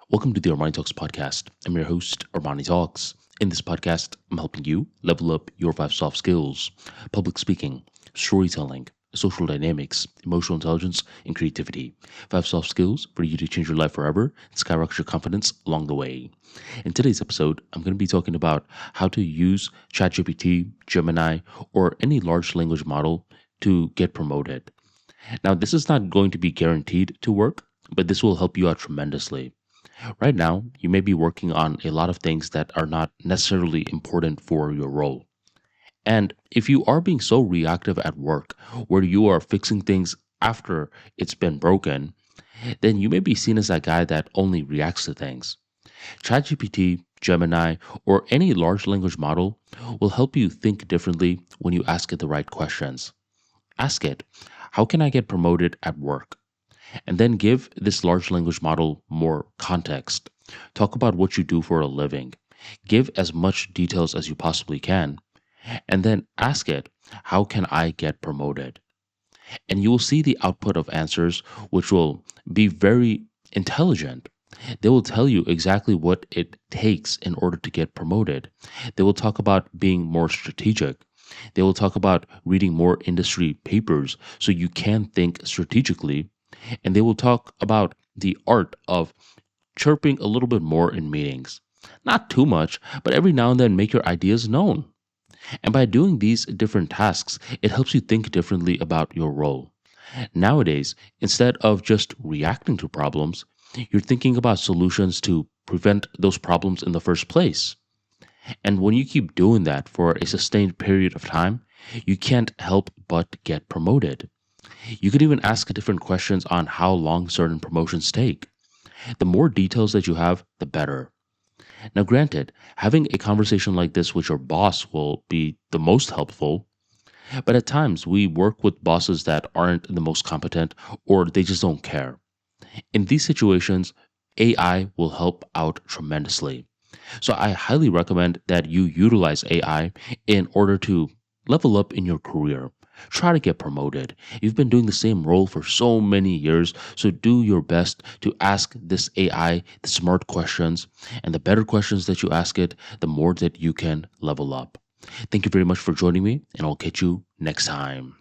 Welcome to the ArmaniTalks podcast. I'm your host, ArmaniTalks. In this podcast, I'm helping you level up your 5 soft skills: public speaking, storytelling, social dynamics, emotional intelligence, and creativity. 5 soft skills for you to change your life forever and skyrocket your confidence along the way. In today's episode, I'm going to be talking about how to use ChatGPT, Gemini, or any large language model to get promoted. Now, this is not going to be guaranteed to work, but this will help you out tremendously. Right now, you may be working on a lot of things that are not necessarily important for your role. And if you are being so reactive at work, where you are fixing things after it's been broken, then you may be seen as that guy that only reacts to things. ChatGPT, Gemini, or any large language model will help you think differently when you ask it the right questions. Ask it, how can I get promoted at work? And then give this large language model more context. Talk about what you do for a living. Give as much details as you possibly can. And then ask it, how can I get promoted? And you will see the output of answers, which will be very intelligent. They will tell you exactly what it takes in order to get promoted. They will talk about being more strategic. They will talk about reading more industry papers so you can think strategically. And they will talk about the art of chirping a little bit more in meetings. Not too much, but every now and then make your ideas known. And by doing these different tasks, it helps you think differently about your role. Nowadays, instead of just reacting to problems, you're thinking about solutions to prevent those problems in the first place. And when you keep doing that for a sustained period of time, you can't help but get promoted. You could even ask different questions on how long certain promotions take. The more details that you have, the better. Now, granted, having a conversation like this with your boss will be the most helpful, but at times we work with bosses that aren't the most competent or they just don't care. In these situations, AI will help out tremendously. So I highly recommend that you utilize AI in order to level up in your career. Try to get promoted. You've been doing the same role for so many years, so do your best to ask this AI the smart questions. And the better questions that you ask it, the more that you can level up. Thank you very much for joining me, and I'll catch you next time.